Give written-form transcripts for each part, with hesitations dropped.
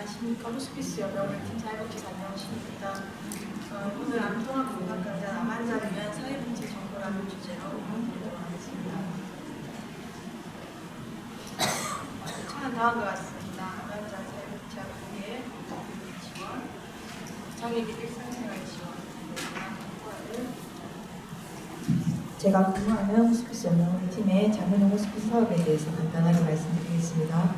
안녕하십니까. 호스피스 여러분팀 사회복지사 안녕하십니까. 오늘 암통합건강관리자 암환자를 위한 사회복지 정보라는 주제로 드리도록 하겠습니다. 청은 다음과 같습니다. 암환자 사회복지학부의 지원, 장애인 일상생활 지원, 제가 근무하는 호스피스 연구팀의 장면용 호스피스 사업에 대해서 간단하게 말씀드리겠습니다.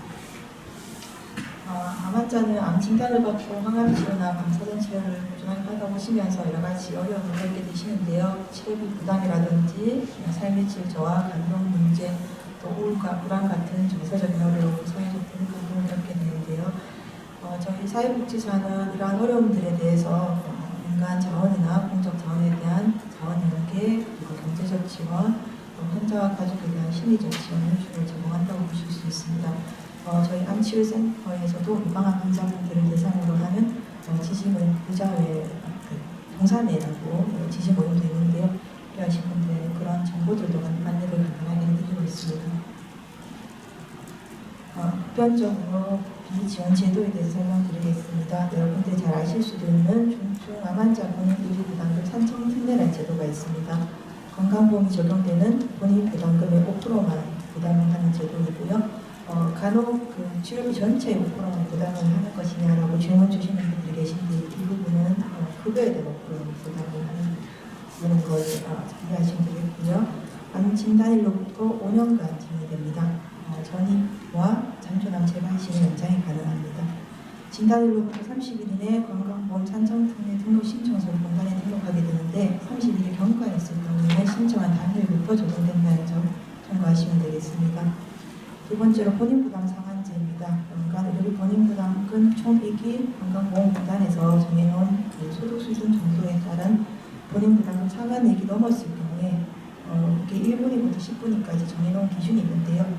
암 환자는 암 진단을 받고 항암 치료나 방사선 치료를 꾸준하게 하다 보시면서 여러 가지 어려움을 겪게 되시는데요. 치료비 부담이라든지 삶의 질 저하, 감정 문제, 또 우울과 불안 같은 정서적인 어려움, 사회적인 부분을 겪게 되는데요. 저희 사회복지사는 이러한 어려움들에 대해서 민간 자원이나 공적 자원에 대한 자원 연계, 그리고 경제적 지원, 환자와 가족에 대한 심리적 지원을 주로 제공한다고 보실 수 있습니다. 저희 암치료센터에서도 유방암 환자분들을 대상으로 하는 지지모임 부자회 동사회라고 지지모임도 있는데요. 필요하신 분들 그런 정보들도 안내를 간단하게 해드리고 있습니다. 보편적으로 비지원 제도에 대해서 설명드리겠습니다. 여러분들이 잘 아실 수도 있는 중증암 환자 본인 의료부담금 산정 특례라는 제도가 있습니다. 건강보험이 적용되는 본인 부담금의 5%만 부담을 하는 제도이고요. 간혹 치료비 전체의 5%만 부담을 하는 것이냐라고 질문 주시는 분들이 계신데 이 부분은 급여에 대한 5% 부담을 하는 걸 이해하시면 되겠고요. 암 진단일로부터 5년간 진행됩니다. 전입과 잔존암 재발 시는 연장이 가능합니다. 진단일로부터 30일 이내 건강보험 산정특례 등록 신청서를 본관에 등록하게 되는데 30일에 경과했을 경우에 신청한 당일부터 적용된다는 점 참고하시면 되겠습니다. 두 번째로 본인부담 상한제입니다. 연간 의료비 본인부담금 총액이 건강보험공단에서 정해놓은 소득 수준 정도에 따른 본인부담금 상한액이 넘었을 경우에 이게 1분위부터 10분위까지 정해놓은 기준이 있는데요.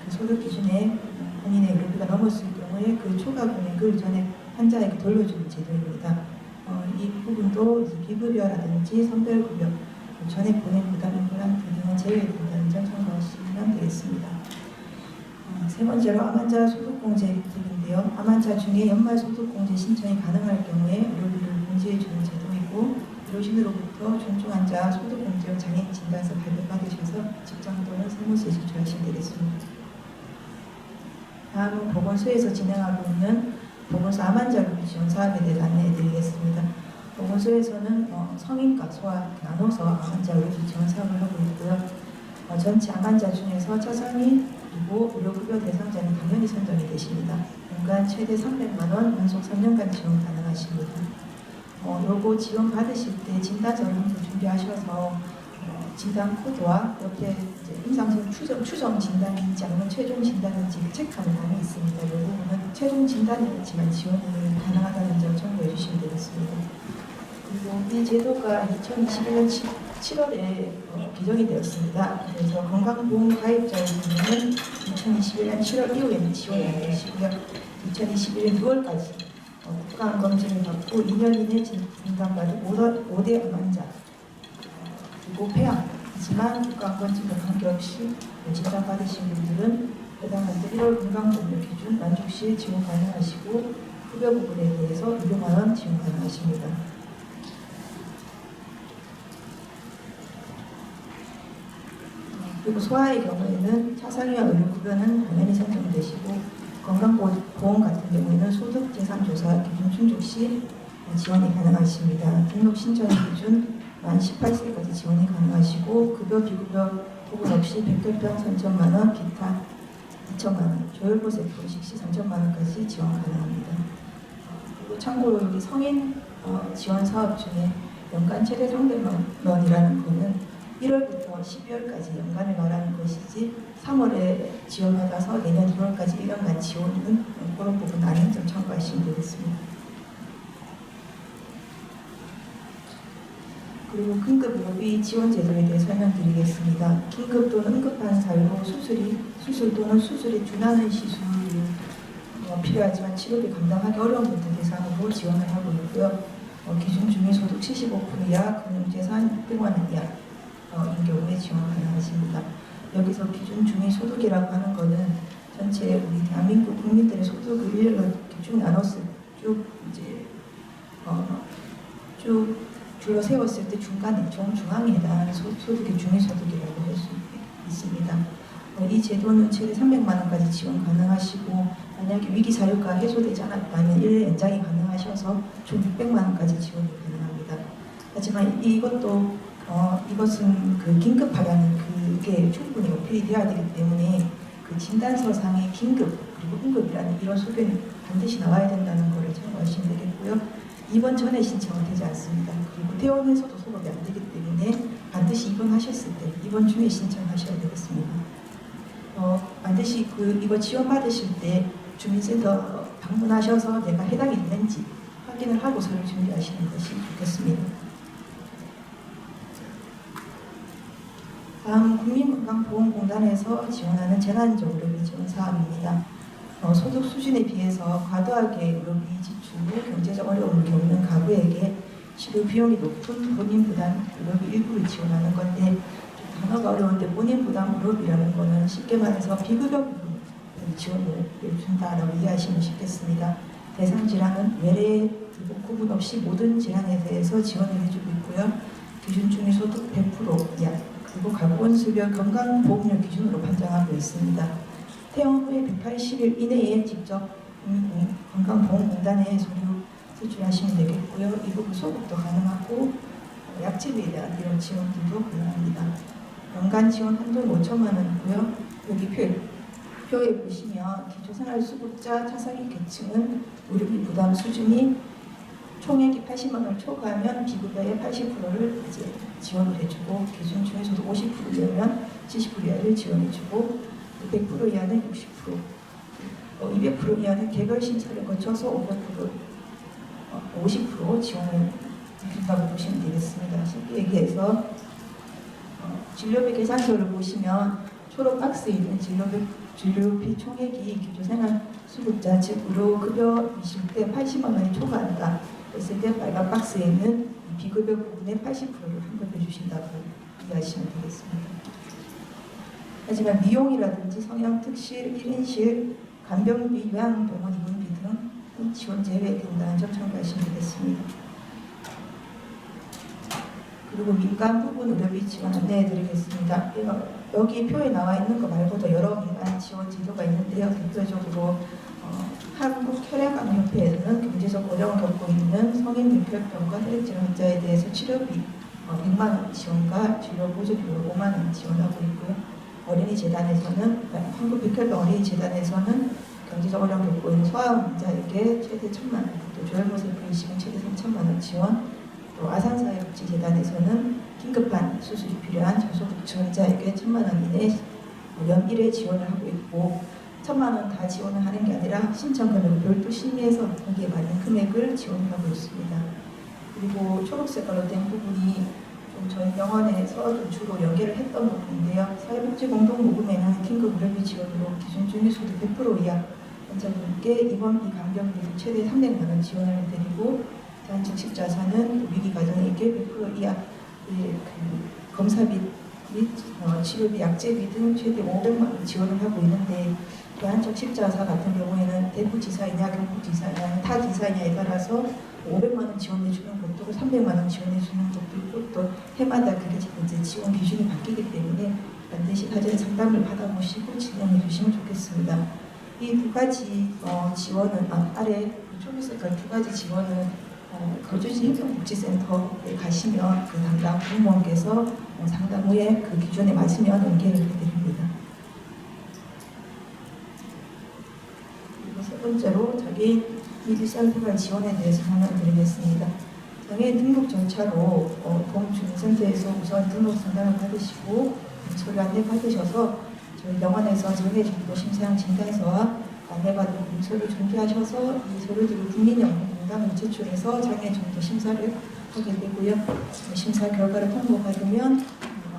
그 소득 기준에 본인의 의료비가 넘었을 경우에 그 초과 금액을 전액 환자에게 돌려주는 제도입니다. 이 부분도 비급여라든지 선별급여, 전액 본인 부담인 불안 등은 제외된다는 점 참고하시면 되겠습니다. 세 번째로 암 환자 소득공제 혜택인데요. 암 환자 중에 연말 소득공제 신청이 가능할 경우에 의료비를 공제해주는 제도이고 의료진으로부터 중증 환자 소득공제로 장애인 진단서 발급받으셔서 직장 또는 세무서에 제출하시면 되겠습니다. 다음은 보건소에서 진행하고 있는 보건소 암 환자 의료비 지원 사업에 대해서 안내해드리겠습니다. 보건소에서는 성인과 소아 나눠서 암 환자 의료비 지원 사업을 하고 있고요. 전체 암 환자 중에서 차상위 그리고 의료급여 대상자는 당연히 선정이 되십니다. 연간 최대 300만 원, 연속 3년간 지원 가능하십니다. 요거 지원 받으실 때 진단서를 한번 준비하셔서 진단 코드와 옆에 임상성 추정 진단인지 아니면 최종 진단인지 체크하는 방이 있습니다. 이 부분은 최종 진단이지만 지원이 가능하다는 점 참고해 주시면 되겠습니다. 그리고 이 제도가 2021년 7월에 개정이 되었습니다. 그래서 건강보험 가입자의 경우는 2021년 7월 이후에는 지원이 안 되시고요. 2021년 6월까지 국가암검진을 받고 2년 이내 진단받은 5대 암 환자 그리고 폐암이지만 국가암검진과 관계없이 진단받으신 분들은 해당 분들 1월 건강보험료 기준 만족 시 지원 가능하시고 급여 부분에 대해서 200만 원 지원 가능하십니다. 그리고 소아의 경우에는 차상위와 의료급여는 당연히 선정되시고 건강보험 같은 경우에는 소득재산조사 기준 충족 시 지원이 가능하십니다. 등록 신청 기준 만 18세까지 지원이 가능하시고 급여 비급여 부분 없이 백혈병 3천만 원, 기타 2천만 원, 조혈보 세포 이식 시 3천만 원까지 지원 가능합니다. 그리고 참고로 여기 성인 지원 사업 중에 연간 최대 300만 원이라는 거는 1월부터 12월까지 연간을 말하는 것이지 3월에 지원받아서 내년 2월까지 1년간 지원은 그런 부분 아닌 점 참고하시면 되겠습니다. 그리고 긴급 의료비 지원 제도에 대해 설명드리겠습니다. 긴급 또는 응급한 사유로 수술 또는 수술에 준하는 시술이 필요하지만 치료비 감당하기 어려운 분들 대상으로 지원을 하고 있고요. 기준 중위 소득 75% 이하, 금융재산 600만 원 이하 인 경우에 지원 가능하십니다. 여기서 기준 중위 소득이라고 하는 것은 전체 우리 대한민국 국민들의 소득을 일렬로 이렇게 쭉 나눴을 쭉 이제 쭉 줄로 세웠을 때 중간에 정중앙에 해당하는 소득이 중위소득이라고 할 수 있습니다. 이 제도는 최대 300만 원까지 지원 가능하시고 만약에 위기 사유가 해소되지 않았다면 1년 연장이 가능하셔서 총 600만 원까지 지원이 가능합니다. 하지만 이것은 그 긴급하다는 그게 충분히 어필이 되어야 되기 때문에 그 진단서상의 긴급 그리고 응급이라는 이런 소견이 반드시 나와야 된다는 것을 참고하시면 되겠고요. 입원 전에 신청은 되지 않습니다. 그리고 퇴원해서도 소급이 안 되기 때문에 반드시 입원하셨을 때 입원 중에 신청하셔야 되겠습니다. 반드시 이거 지원받으실 때 주민센터 방문하셔서 내가 해당이 있는지 확인을 하고 서류 준비하시는 것이 좋겠습니다. 다음 국민건강보험공단에서 지원하는 재난의료비 지원 사업입니다. 소득 수준에 비해서 과도하게 의료비 지출 후 경제적 어려움을 겪는 가구에게 치료 비용이 높은 본인 부담 의료비 일부를 지원하는 건데 단어가 어려운데 본인 부담 의료비라는 거는 쉽게 말해서 비급여 부분 지원을 준다라고 이해하시면 쉽겠습니다. 대상 질환은 외래 구분 없이 모든 질환에 대해서 지원을 해주고 있고요. 기준 중위소득 100% 이하 그리고 가구원수별 건강보험료 기준으로 판정하고 있습니다. 퇴원 후에 180일 이내에 직접 건강보험공단에 서류 제출하시면 되겠고요. 이 부분 소급도 가능하고 약집에 대한 이런 지원들도 가능합니다. 연간 지원 한도는 5천만 원이고요. 여기 표에 보시면 기초생활수급자 차상위 계층은 의료비 부담 수준이 총액이 80만 원을 초과하면 비급여의 80%를 이제 지원을 해주고 기준 중에서도 50% 이하면 70% 이하를 지원해주고 100% 이하는 60%, 200% 이하는 개별 심사를 거쳐서 50% 지원을 해준다고 보시면 되겠습니다. 쉽게 얘기해서 진료비 계산서를 보시면 초록 박스에 있는 진료비 총액이 기초생활수급자 즉 의료급여이실 때 80만 원이 초과한다 했을 때 빨간 박스에 있는 비급여 부분의 80%를 환급해 주신다고 이해하시면 되겠습니다. 하지만 미용이라든지 성형특실, 1인실, 간병비, 요양병원 입원비 등 지원 제외된다는 점 참고하시면 되겠습니다. 그리고 민간 부분 의료비 지원 안내해 드리겠습니다. 여기 표에 나와 있는 거 말고도 여러 민간 지원 제도가 있는데요. 대표적으로 한국혈액암협회에서는 경제적 어려움 겪고 있는 성인 뇌혈병과 혈액질환 환자에 대해서 치료비 100만 원 지원과 진료 보조비로 5만 원 지원하고 있고요. 어린이재단에서는 한국백혈병 어린이재단에서는 경제적 어려움 겪고 있는 소아암 환자에게 최대 1,000만 원, 또 조혈모세피 시금 최대 3,000만 원 지원, 또 아산사회복지재단에서는 긴급한 수술이 필요한 저소득 지원자에게 1,000만 원 이내 연 1회 지원을 하고 있고 1,000만 원 다 지원을 하는 게 아니라 신청 금액을 별도 심의해서 거기에 맞는 금액을 지원하고 있습니다. 그리고 초록색깔로 된 부분이 좀 저희 병원에서 좀 주로 연계를 했던 부분인데요. 사회복지공동모금에는 긴급 의료비 지원으로 기준 중위소득 100% 이하 환자분께 입원비, 간병비 최대 300만 원 지원을 해드리고 단식 십자사는 위기 가정에게 100% 이하 검사비 및 치료비, 약제비 등 최대 500만 원 지원을 하고 있는데 대한적 십자사 같은 경우에는 대구지사이냐 경북지사이냐 타지사이냐에 따라서 500만 원 지원해 주는 것도 300만 원 지원해 주는 것도 있고 또 해마다 그게 이제 지원 기준이 바뀌기 때문에 반드시 사전에 상담을 받아보시고 진행해 주시면 좋겠습니다. 이 두 가지 지원은 아래 초록색깔 두 가지 지원은 거주지 행정복지센터에 가시면 그 담당 공무원께서 상담 후에 그 기준에 맞으면 연계를 해드립니다. 그리고 세 번째로 장애인 및 일상생활 지원에 대해서 설명드리겠습니다. 장애인 등록 절차로 보험주민센터에서 우선 등록 상담을 받으시고 서류 안내 받으셔서 저희 병원에서 장애정보 심사형 진단서와 안내받은 문서를 준비하셔서 이 서류들을 국민연금공단으로 제출해서 장애정보 심사를 하게 되고요. 심사 결과를 통보받으면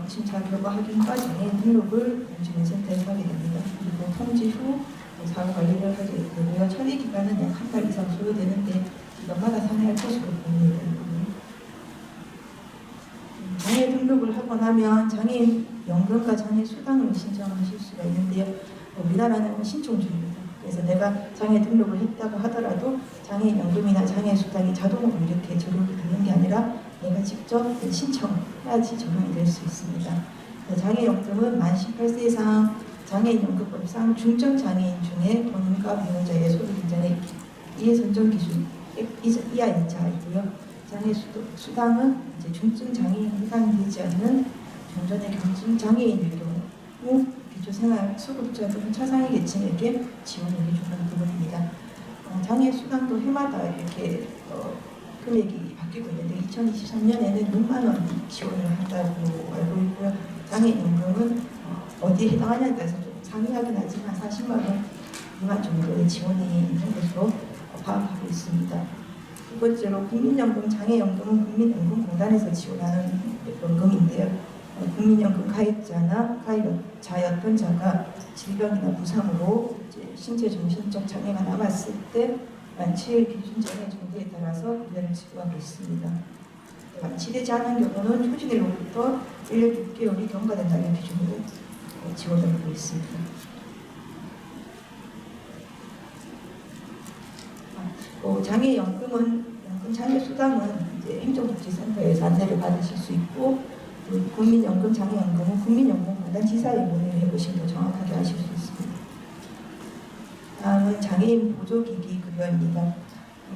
심사 결과 확인 과정에 등록을 보험주민센터에서 하게 됩니다. 그리고 통지 후 사후 관리를 하게 되고요. 처리 기간은 약 한 달 이상 소요되는데 이것마다 상의할 것으로 보입니다. 장애 등록을 하고 나면 장애인 연금과 장애 수당을 신청하실 수가 있는데요. 우리나라는 신청 중입니다. 그래서 내가 장애 등록을 했다고 하더라도 장애연금이나 장애수당이 자동으로 이렇게 적용이 되는 게 아니라 내가 직접 신청해야지 적용이 될 수 있습니다. 장애연금은 만 18세 이상 장애인연금법상 중증장애인 중에 본인과 배우자의 소득 인정의 이해선정 기준 이하인 자이고요. 장애수당은 이제 중증장애인 해당되지 않는 종전의 경증장애인일 경우 기초생활수급자 또는 차상위 계층에게 지원을 해주는 부분입니다. 장애수당도 해마다 이렇게 금액이 바뀌고 있는데 2023년에는 6만 원 지원을 한다고 알고 있고요. 장애연금은 어디에 해당하냐에 따라서 좀 상이하긴 하지만 40만 원 미만 정도의 지원이 있는 것으로 파악하고 있습니다. 두 번째로 국민연금, 장애연금은 국민연금공단에서 지원하는 연금인데요. 국민연금 가입자나 가입자였던 자가 질병이나 부상으로 이제 신체 정신적 장애가 남았을 때 만취의 기준 장애 정도에 따라서 구별을 지급하고 있습니다. 만취되지 않은 경우는 초진일로부터 1년 6개월이 경과된다는 기준으로 지원을 하고 있습니다. 장애연금은 장애수당은 이제 행정복지센터에서 안내를 받으실 수 있고 국민연금, 장애연금은 국민연금공단 지사에 문의를 해보시면 더 정확하게 아실 수 있습니다. 다음은 장애인 보조기기 급여입니다.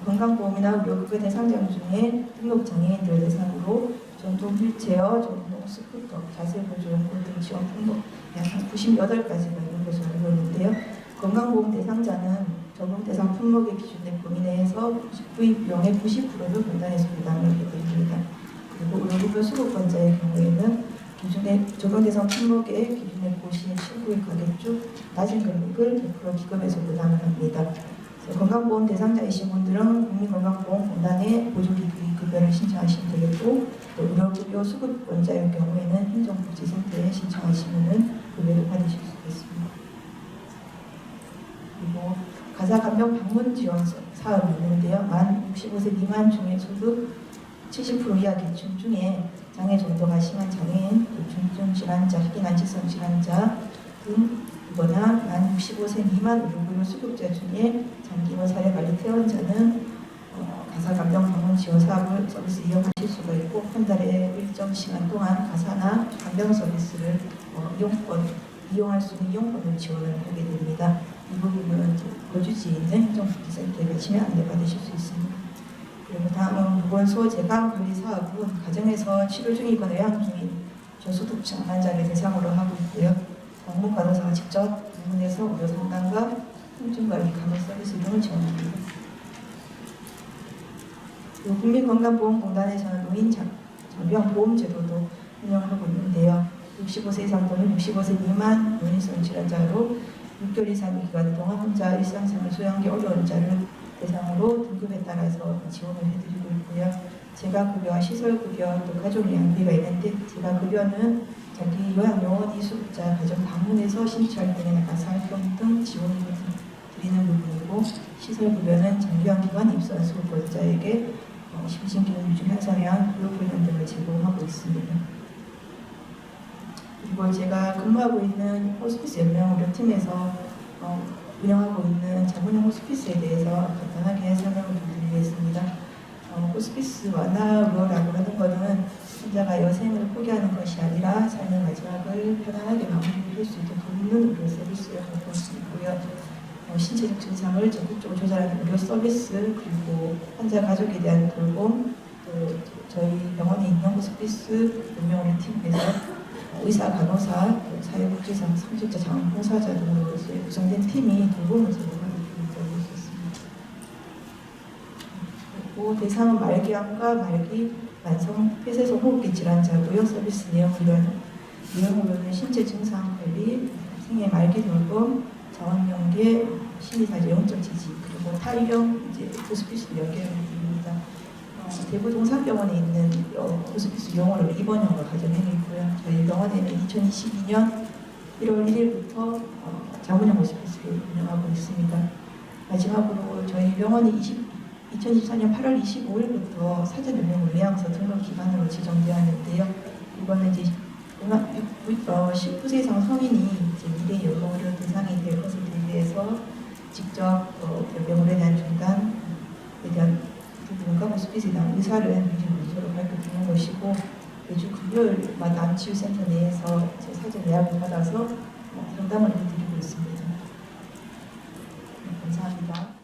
건강보험이나 의료급여 대상자 중에 등록장애인들 대상으로 전동 휠체어, 전동 스쿠터, 자세보조용품 등 지원 품목 약 98가지가 있는 것으로 알고 있는데요. 건강보험 대상자는 적용 대상 품목의 기준의 범위 내에서 구입 비용의 90%를 공단에서 부담을 하게 됩니다. 그리고 의료급여 수급권자의 경우에는 기준의 적용 대상 품목의 기준의 고시, 신고의 가격중 낮은 금액을 100% 기금에서 부담을 합니다. 건강보험 대상자이신 분들은 국민건강보험공단에 보조기기 급여를 신청하시면 되겠고, 또 의료급여 수급권자의 경우에는 행정복지센터에 신청하시면 급여를 받으실 수 있습니다. 그리고 가사감정 방문 지원 사업이 있는데요. 만 65세 미만 중에 소득 70% 이하 계층 중에 장애 정도가 심한 장애인, 중증 질환자, 희귀난치성 질환자 등이거나 만 65세 미만 의료급여 수급자 중에 장기와 사례관리 퇴원자는 가사감정 방문 지원 사업을 서비스 이용하실 수가 있고, 한 달에 일정 시간 동안 가사나 감정 서비스를 이용할 수 있는 이용권을 지원을 하게 됩니다. 이 부분은 거주지에 있는 행정복지센터에 가시면 안내받으실 수 있습니다. 그리고 다음은 보건소 재방관리 사업은 가정에서 치료 중이거나 요양 중인 저소득층 환자를 대상으로 하고 있고요. 방문 간호사가 직접 방문해서 의료 상담과 통증관리 간호 서비스 등을 지원합니다. 그리고 국민건강보험공단에서는 노인 장병 보험 제도도 운영하고 있는데요. 65세 이상 또는 65세 미만 노인성 질환자로 6개월 이상의 기간 동안 혼자 일상생활 수행하기 어려운 자를 대상으로 등급에 따라서 지원을 해드리고 있고요. 재가급여와 시설급여 또 가족요양비가 있는데, 재가급여는 자기 요양요원 이수급자 가정 방문해서 신청 등에 나간 살병 등 지원을 드리는 부분이고, 시설급여는 장기요양기관에 입소한 수급권자에게 심신기능 유지 향상향 교육훈련 등을 제공하고 있습니다. 그리고 제가 근무하고 있는 호스피스 연명의료팀에서 운영하고 있는 자본형 호스피스에 대해서 간단하게 설명을 드리겠습니다. 호스피스 완화의료라고 하는 것은 환자가 여생을 포기하는 것이 아니라 삶의 마지막을 편안하게 마무리할 수 있도록 돕는 의료 서비스를 하고 있고요. 신체적 증상을 적극적으로 조절하는 의료 서비스, 그리고 환자 가족에 대한 돌봄, 또 저희 병원에 있는 호스피스 연명의료팀에서 의사, 간호사, 사회복지사, 성직자, 자원봉사자 등으로 구성된 팀이 돌봄을 제공하는 팀이라고 할 수 있습니다. 그리고 대상은 말기암과 말기 만성 폐쇄성 호흡기 질환자고요. 서비스 내용으로는 신체 증상 관리, 생애 말기 돌봄, 자원연계, 심리사제 영적 지지, 그리고 타의형 호스피스 연계를 드립니다. 대구 동산병원에 있는 호스피스 용어로 입원형과 가정형이 있고요. 저희 병원에는 2022년 1월 1일부터 자문형 호스피스를 운영하고 있습니다. 마지막으로 저희 병원이 2024년 8월 25일부터 사전연령 요양서 등록 기관으로 지정되었는데요. 이거는 이제 19세 이상 성인이 이제 미래 여성의료 대상이 될 것을 대비해서 직접 병원에 대한 중단에 대한 부분과 호스피스에 대한 의사를 미리 문서로 밝혀드리는 것이고 매주 금요일마다 암치유센터 내에서 이제 사전 예약을 받아서 상담을 해드리고 있습니다. 네, 감사합니다.